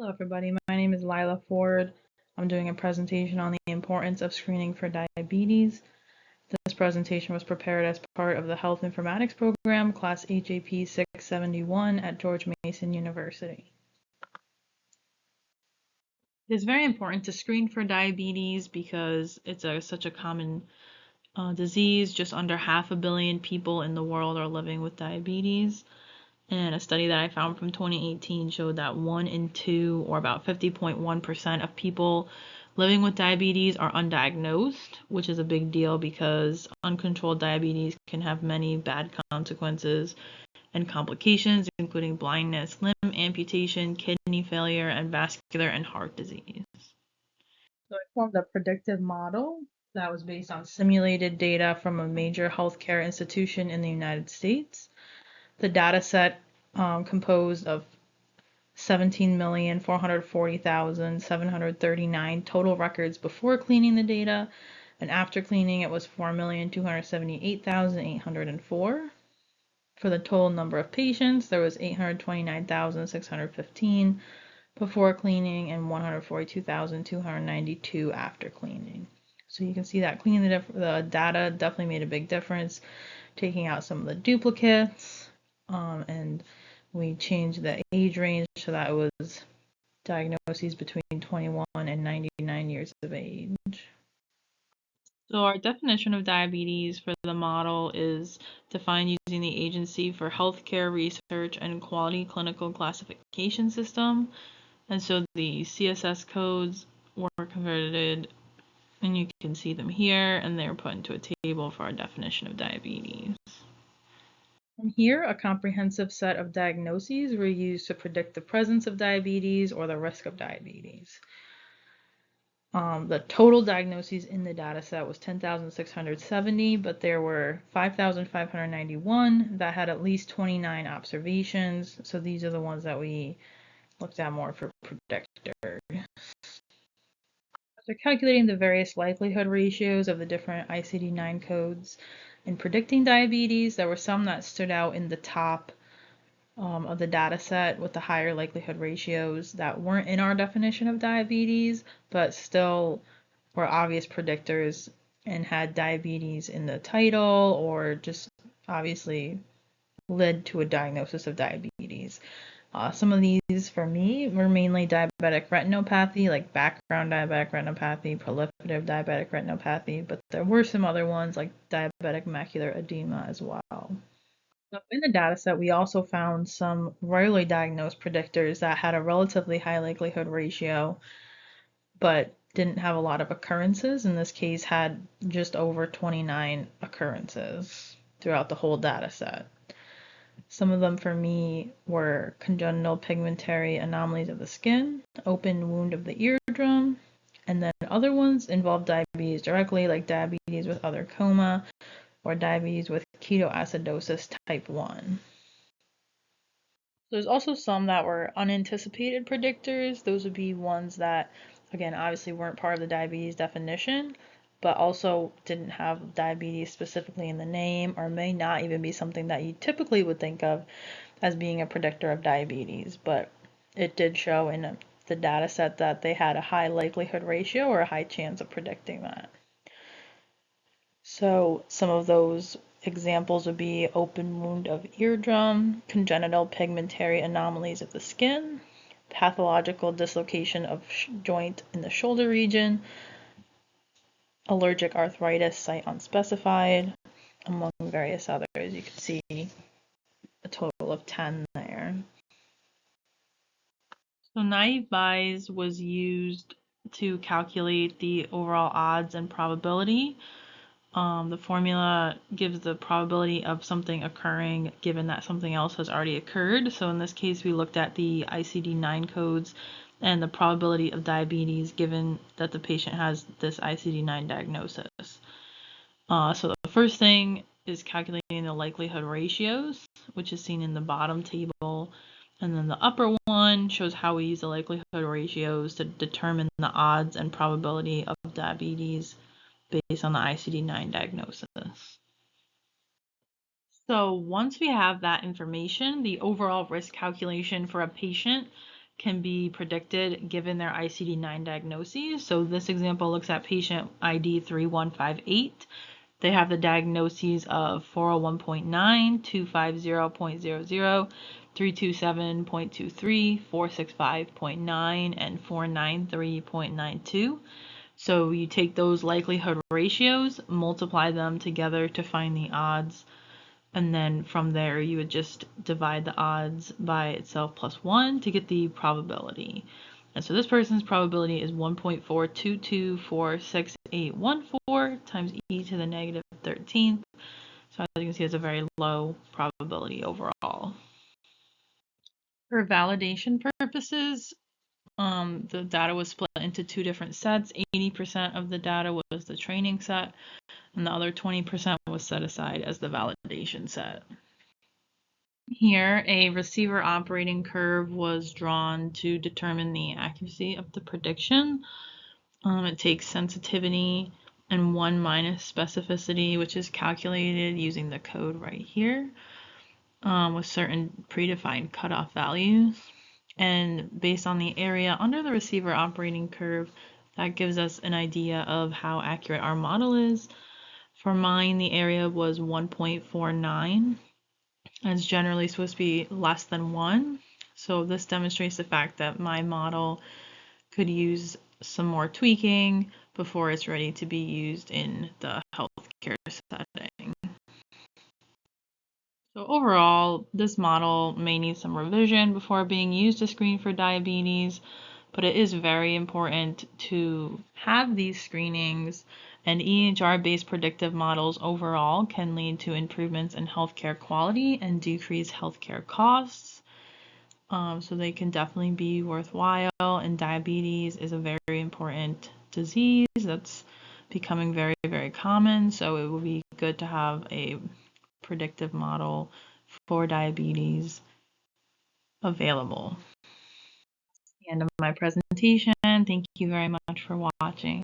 Hello, everybody. My name is Lila Ford. I'm doing a presentation on the importance of screening for diabetes. This presentation was prepared as part of the Health Informatics Program, Class HAP 671 at George Mason University. It is very important to screen for diabetes because it's such a common disease. Just under 500 million people in the world are living with diabetes. And a study that I found from 2018 showed that 1 in 2, or about 50.1% of people living with diabetes are undiagnosed, which is a big deal because uncontrolled diabetes can have many bad consequences and complications, including blindness, limb amputation, kidney failure, and vascular and heart disease. So I formed a predictive model that was based on simulated data from a major healthcare institution in the United States. The data set composed of 17,440,739 total records before cleaning the data, and after cleaning it was 4,278,804. For the total number of patients, there was 829,615 before cleaning and 142,292 after cleaning. So you can see that cleaning the data definitely made a big difference, taking out some of the duplicates, and we changed the age range so that it was diagnoses between 21 and 99 years of age. So our definition of diabetes for the model is defined using the Agency for Healthcare Research and Quality Clinical Classification System. And so the CSS codes were converted, and you can see them here, and they're put into a table for our definition of diabetes. And here, a comprehensive set of diagnoses were used to predict the presence of diabetes or the risk of diabetes. The total diagnoses in the data set was 10,670, but there were 5,591 that had at least 29 observations. So these are the ones that we looked at more for predictors. After calculating the various likelihood ratios of the different ICD-9 codes in predicting diabetes, there were some that stood out in the top of the data set with the higher likelihood ratios that weren't in our definition of diabetes, but still were obvious predictors and had diabetes in the title or just obviously led to a diagnosis of diabetes. Some of these for me were mainly diabetic retinopathy, like background diabetic retinopathy, proliferative diabetic retinopathy, but there were some other ones like diabetic macular edema as well. In the dataset, we also found some rarely diagnosed predictors that had a relatively high likelihood ratio, but didn't have a lot of occurrences. In this case, had just over 29 occurrences throughout the whole dataset. Some of them for me were congenital pigmentary anomalies of the skin, open wound of the eardrum, and then other ones involved diabetes directly, like diabetes with other coma, or diabetes with ketoacidosis type 1. There's also some that were unanticipated predictors. Those would be ones that, again, obviously weren't part of the diabetes definition, but also didn't have diabetes specifically in the name, or may not even be something that you typically would think of as being a predictor of diabetes. But it did show in the data set that they had a high likelihood ratio or a high chance of predicting that. So some of those examples would be open wound of eardrum, congenital pigmentary anomalies of the skin, pathological dislocation of joint in the shoulder region, allergic arthritis site unspecified, among various others. You can see a total of 10 there. So naive Bayes was used to calculate the overall odds and probability. The formula gives the probability of something occurring given that something else has already occurred. So in this case, we looked at the ICD-9 codes and the probability of diabetes given that the patient has this ICD-9 diagnosis. So the first thing is calculating the likelihood ratios, which is seen in the bottom table. And then the upper one shows how we use the likelihood ratios to determine the odds and probability of diabetes based on the ICD-9 diagnosis. So once we have that information, the overall risk calculation for a patient can be predicted given their ICD-9 diagnoses. So this example looks at patient ID 3158. They have the diagnoses of 401.9, 250.00, 327.23, 465.9, and 493.92. So you take those likelihood ratios, multiply them together to find the odds, and then from there you would just divide the odds by itself plus 1 to get the probability. And so this person's probability is 1.42246814 times e to the negative 13th. So as you can see, it's a very low probability overall. For validation purposes, the data was split into two different sets. 80% of the data was the training set, and the other 20% was set aside as the validation set. Here, a receiver operating curve was drawn to determine the accuracy of the prediction. It takes sensitivity and 1 minus specificity, which is calculated using the code right here, with certain predefined cutoff values. And based on the area under the receiver operating curve, that gives us an idea of how accurate our model is. For mine, the area was 1.49. And it's generally supposed to be less than 1. So this demonstrates the fact that my model could use some more tweaking before it's ready to be used in the healthcare setting. So overall, this model may need some revision before being used to screen for diabetes, but it is very important to have these screenings, and EHR-based predictive models overall can lead to improvements in healthcare quality and decrease healthcare costs. So they can definitely be worthwhile, and diabetes is a very important disease that's becoming very, very common. So it would be good to have a predictive model for diabetes available. The end of my presentation. Thank you very much for watching.